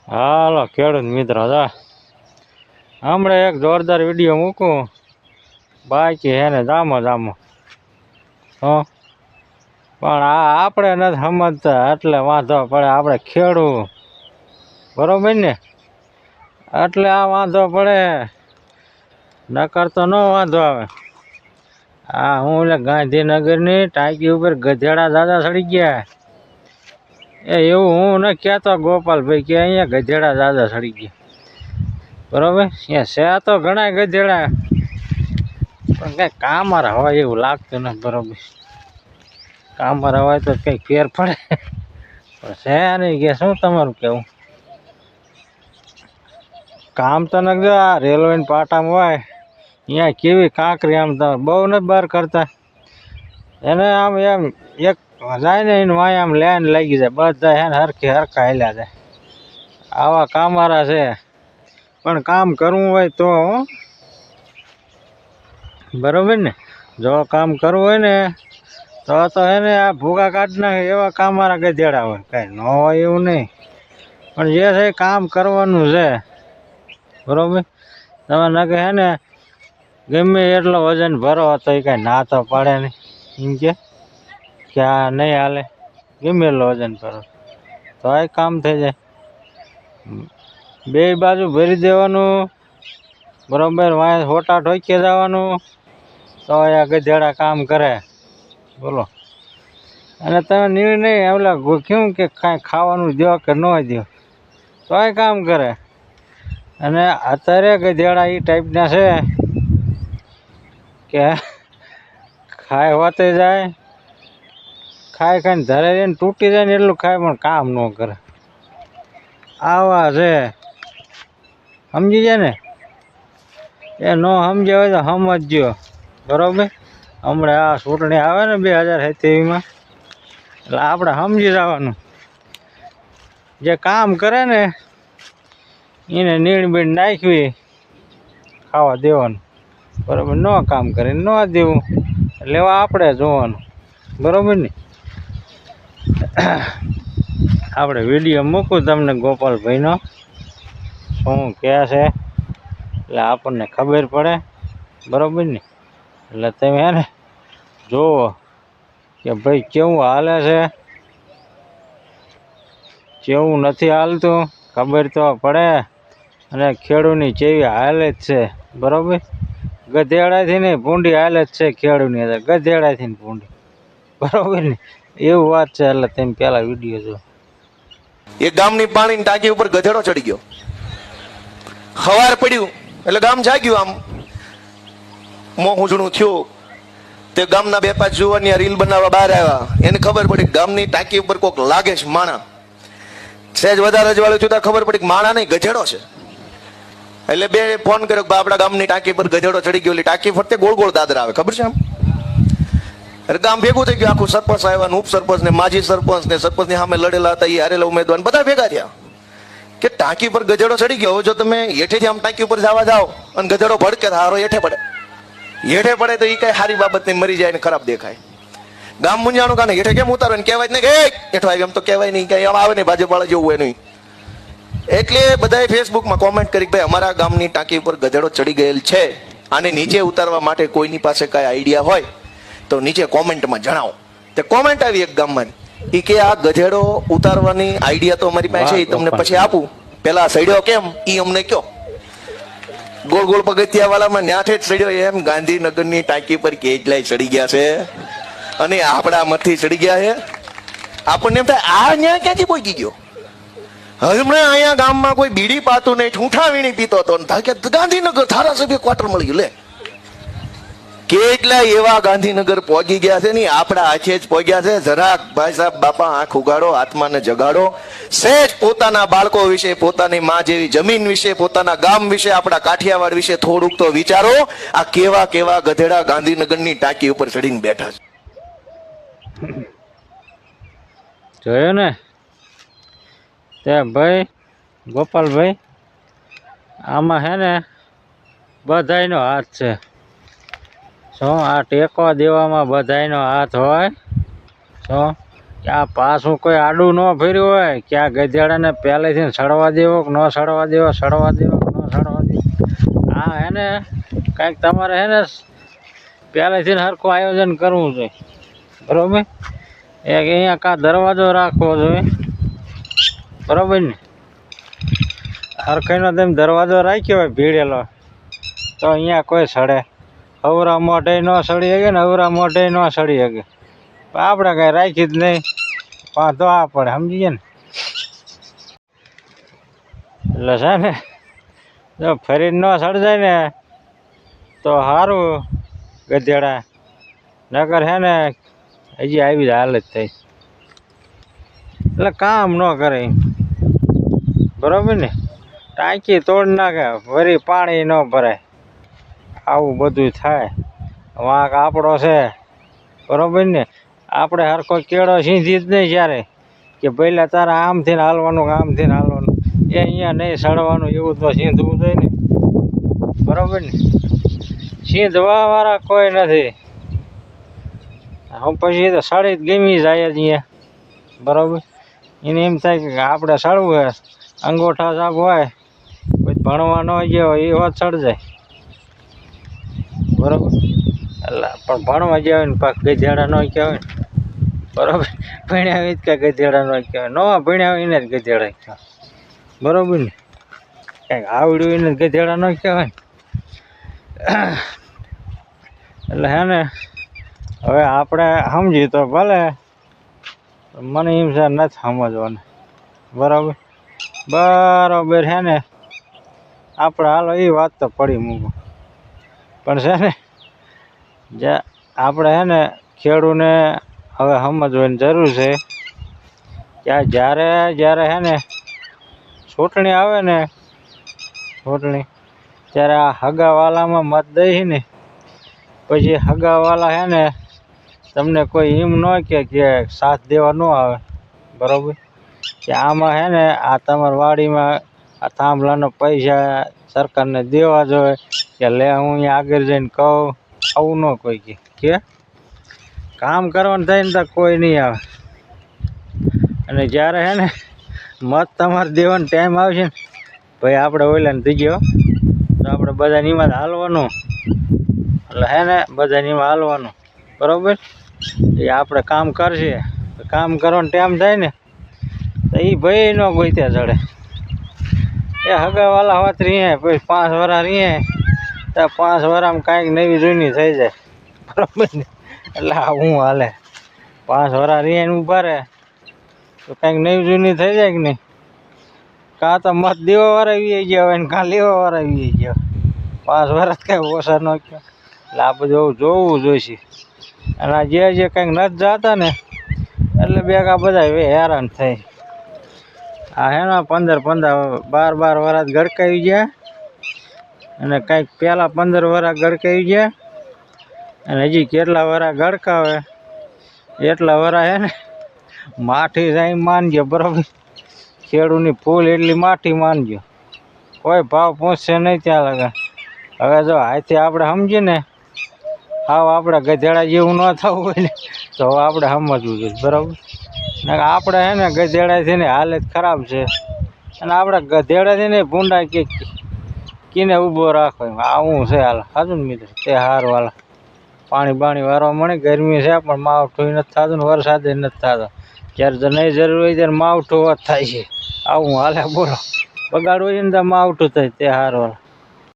હાલો ખેડૂત મિત્રો, હમણાં એક જોરદાર વિડીયો મૂકું, બાકી હે ને જામો પણ આપણે નથી સમજતા એટલે વાંધો પડે. આપણે ખેડૂત બરોબર ને, એટલે આ વાંધો પડે, નકર તો ન વાંધો આવે. હું ગાંધીનગરની ટાંકી ઉપર ગધેડા દાદા ચડી ગયા. એવું હું ન કહેતો ગોપાલભાઈ કે અહીંયા ગધેડા દાદા ચડી ગયા, બરોબર. અહીંયા છે તો ઘણા ગધેડા, પણ કંઈ કામારા હોય એવું લાગતું નથી, બરોબર. કામારા હોય તો કંઈક ફેર પડે, પણ છે નહીં કે શું તમારું કેવું. કામ તો ન જો આ રેલવેની પાટામાં હોય અહીંયા કેવી કાંકરી, આમ તમે બહુ નથી બહાર કરતા એને. આમ એમ એક જાય ને એને વાય આમ લાઈન લાગી જાય, બધા હે ને હરખા હેલ્યા જાય. આવા કામારા છે, પણ કામ કરવું હોય તો બરોબર ને. જો કામ કરવું હોય ને તો હે ને આ ભૂગા કાઢી નાખે એવા કામારા ગધેડા હોય, કાંઈ ન હોય એવું નહીં. પણ જે છે કામ કરવાનું છે, બરોબર. તમે નકે હે ને ગમે એટલો વજન ભરો તો એ કાંઈ ના તો પાડે નહીં, એમ કે આ નહીં હાલે. ગમે એટલો વજન ભરો તો આ કામ થઈ જાય. બે બાજુ ભરી દેવાનું, બરોબર. વાંય હોટા ઠોકી જવાનું તો આ ગધેડા કામ કરે, બોલો. અને તમે નિર્ણય ઓલા કેવું કે કાંઈ ખાવાનું દો કે ન દો તો આ કામ કરે. અને અત્યારે ગધેડા એ ટાઈપના છે કે ખાય હોતે જાય, ખાઈ ખાઈને ધરે રહીને તૂટી જાય ને એટલું ખાય પણ કામ ન કરે. આવા છે, સમજી જાય ને. એ ન સમજ્યા હોય તો સમજજો, બરોબર. હમણાં આ ચૂંટણી આવે ને 2027માં, એટલે આપણે સમજી જવાનું. જે કામ કરે ને એને નીણ બીણ નાખવી, ખાવા દેવાનું, બરાબર. ન કામ કરે ન દેવું, લેવા આપણે જોવાનું, બરાબર ને. આપણે વિડીયો મૂકું તમને ગોપાલભાઈનો શું કહે છે, એટલે આપણને ખબર પડે, બરાબર ને. એટલે તમે હે ને જુઓ કે ભાઈ કેવું હાલે છે, કેવું નથી હાલતું, ખબર તો પડે. અને ખેડૂતની કેવી હાલત છે, બરાબર. ગધેડાથી નહીં ભૂંડી હાલત છે ખેડૂતની, ગધેડાથી ને ભૂંડી, બરાબર ને. એવું વાત છે. એટલે તમે પેલા વિડીયો જો. એક ગામની પાણીની ટાંકી ઉપર ગધેડો ચડી ગયો. સવાર પડ્યું એટલે ગામ જાગ્યું, આમ મોહુજણું થયું. તે ગામના 2-5 જુવાની રીલ બનાવવા બહાર આવ્યા. એને ખબર પડી ગામની ટાંકી ઉપર કોક લાગે છે માણા. સહેજ વધારે અજવાળું થયું, ખબર પડી માણા નહીં ગધેડો છે. એટલે બે ફોન કર્યો કે આપણા ગામની ટાંકી પર ગધેડો ચડી ગયો. ટાંકી ફરતે ગોળ ગોળ દાદરા આવે, ખબર છે આમ. એટલે ગામ ભેગું થઈ ગયું, આખું સરપંચ આવ્યા, ઉપસરપંચ ને માજી સરપંચ ને સરપંચની સામે લડેલા હતા એ હારેલા ઉમેદવાર બધા ભેગા થયા કે ટાંકી પર ગધેડો ચડી ગયો. હવે જો તમે હેઠેથી આમ ટાંકી ઉપર જવા જાઓ અને ગધેડો ભડકે હારો હેઠે પડે તો એ કઈ સારી બાબત નહીં, મરી જાય ને ખરાબ દેખાય. ગામ મુંજાણું કાને હેઠે કેમ ઉતારો ને કહેવાય ને કે હેઠો આવી, એમ તો કહેવાય નહીં, કઈ આવે નહીં, ભાજપ વાળા જેવું હોય નહીં. એટલે બધાએ ફેસબુકમાં કોમેન્ટ કરી ભાઈ અમારા ગામની ટાંકી ઉપર ગધેડો ચડી ગયેલ છે, આને નીચે ઉતારવા માટે કોઈની પાસે કઈ આઈડિયા હોય તો નીચે કોમેન્ટમાં જણાવો. તે કોમેન્ટ આવી એક ગામમાં, એ કે આ ગધેડો ઉતારવાની આઈડિયા તો અમારી પાસે છે, તમને પછી આપું, પેલા સડ્યો કેમ એ અમને કયો. ગોળ ગોળ પગથિયા વાળામાં ન્યાઠે જ સડ્યો એમ ગાંધીનગરની ટાંકી પર કેટલાય ચડી ગયા છે અને આપણા મથી ચડી ગયા છે. આપણને એમ થાય આ ન્યા ક્યાંથી પહોંચી ગયો. હમણાં અહીંયા ગામમાં કોઈ બીડી પાતું નહીં, ઠૂંઠા વીણી પીતો હતો, ગાંધીનગર ધારાસભ્ય ક્વાર્ટર મળી ગયું. લે કેટલા એવા ગાંધીનગર પહોંચી ગયા છે ને આપણા હાથે જ પહોંચ્યા છે. જરાક ભાઈ સાહેબ બાપા આંખ ઉગાડો, આત્માને જગાડો. સહેજ પોતાના બાળકો વિશે, પોતાની માં જેવી જમીન વિશે, પોતાના ગામ વિશે, આપણા કાઠિયાવાડ વિશે થોડુંક તો વિચારો. આ કેવા કેવા ગધેડા ગાંધીનગરની ટાંકી ઉપર ચડીને બેઠા છે. જોયો ને તે ભાઈ ગોપાલભાઈ, આમાં હે ને બધાયનો હાથ છે. શું આ ટેકો દેવામાં બધાયનો હાથ હોય? શું કે આ પાછું કોઈ આડું ન ફર્યું હોય કે આ ગધેડાને પહેલેથી સડવા દેવો કે ન સડવા દેવો, સડવા દેવો કે ન સડવા દેવો. હા એને કાંઈક તમારે હે ને પહેલેથી સરખું આયોજન કરવું જોઈએ, બરાબર. એક અહીંયા કાં દરવાજો રાખવો જોઈએ, બરાબર ને. હરખાઈનો તમે દરવાજો રાખ્યો હોય ભીડેલો તો અહીંયા કોઈ સડે. અવરા મોઢે ન સડી શકે ને અવરા મોઢે ન સડી શકે. આપણે કાંઈ રાખી જ નહીં, વાંધો આ પડે, સમજીએ ને. એટલે છે ને જો ફરી ન સડજાય ને તો સારું ગધેડા, નકર હે ને હજી આવી હાલત થઈ. એટલે કામ ન કરે, બરાબર ને. ટાંકી તોડ નાખે, વળી પાણી ન ભરાય, આવું બધું થાય. વાંક આપણો છે, બરાબર ને. આપણે હરખો કેળો સીંધી જ નહીં જ્યારે કે પહેલાં તારે આમથી ને હાલવાનું કે આમથી ને હાલવાનું, એ અહીંયા નહીં સડવાનું, એવું તો સીંધવું જોઈએ ને, બરાબર ને. સીંધવાવાળા કોઈ નથી. હું પછી તો સડી જ ગમી જાય જ અહીંયા, બરાબર. એને એમ થાય કે આપણે સડવું હોય, અંગોઠા સાપ હોય, પછી ભણવા ન ગયો એ હોત સડ જાય, બરાબર. એટલે પણ ભણવા ગયા હોય ને પાક ગધેડા ન કહેવાય, બરાબર. ભણ્યા હોય જ કાંઈ ગધેડા ન કહેવાય, નવા ભણ્યા હોય એને જ ગધેડા કહેવાય, બરાબર ને. કાંઈક આવડ્યું એને જ ગધેડા ન કહેવાય ને. એટલે હે ને હવે આપણે સમજી તો ભલે, મને એમ છે નથી સમજવાનું, બરાબર. બરાબર હે ને આપણે હાલો એ વાત તો પડી મૂકો. પણ છે ને જે આપણે હે ને ખેડૂને હવે સમજવાની જરૂર છે કે આ જ્યારે હે ને ચૂંટણી આવે ને, ચૂંટણી ત્યારે આ હગાવાલામાં મત દઈ ને પછી હગાવાલા હે ને તમને કોઈ એમ ન કે સાથ દેવા ન આવે, બરાબર. કે આમાં હે ને આ તમારી વાડીમાં આ થાંભલાનો પૈસા સરકારને દેવા જોઈએ કે લે હું અહીંયા આગળ જઈને કહું, આવું ન કોઈ કે કામ કરવાનું થાય ને તો કોઈ નહીં આવે. અને જ્યારે હે ને મત તમારે દેવાનો ટાઈમ આવશે ને ભાઈ આપણે ઓલાને થઈ ગયો તો આપણે બધાને એમાં હાલવાનું. એટલે હે ને બધાને એમાં હાલવાનું, બરાબર. એ આપણે કામ કરશે, કામ કરવાનો ટાઈમ થાય ને તો એ ભાઈ ન ગોત્યા ચડે. એ હગાવાલા હોત રહીએ પછી 5 વર્ષ રહીએ તો 5 વર્ષમાં કાંઈક નવી જૂની થઈ જાય, બરાબર ને. એટલે હું હાલે 5 વર્ષ રહીએ ને ઊભા રહે તો કાંઈક નવી જૂની થઈ જાય કે નહીં. કાં તો મત દેવાવાળા આવી ગયા હોય ને કાં લેવાવાળા આવી ગયા હોય. 5 વર્ષ કાંઈ ઓછા ન કહો. એટલે આ બધું જોવું જોઈશે. અને આ જે કંઈક નથી જતા ને એટલે ભેગા બધા હેરાન થાય. આ હે ને 15 12 વર્ષ ગડકાવી ગયા અને કંઈક પહેલાં 15 વર્ષ ગડકાવી ગયા અને હજી કેટલા વર્ષ ગડકાવે એટલા વર્ષ હે ને માઠી જાય માનજો, બરાબર. ખેડૂની ફૂલ એટલી માઠી માનજો, કોઈ ભાવ પહોંચશે નહીં ત્યાં લગા. હવે જો હાથી આપણે સમજીએ ને હાવ આપણે ગધેડા જેવું ન થવું હોય ને તો આપણે સમજવું જોઈએ, બરાબર. ને આપણે હે ને ગધેડાથી ને હાલત ખરાબ છે અને આપણે ગધેડાથી ને ભૂંડા કીને ઊભો રાખો આવું છે. હાલ સાચું ને મિત્ર, તે સારું. હાલ પાણી વારવા મળે, ગરમી છે પણ માવઠું નથી થતું ને વરસાદ નથી થતો. જ્યારે તો નહીં જરૂર હોય ત્યારે માવઠું થાય છે. આવું હાલે, બોલો. બગાડવું હોય ને તો માવઠું થાય તે સારું. હાલ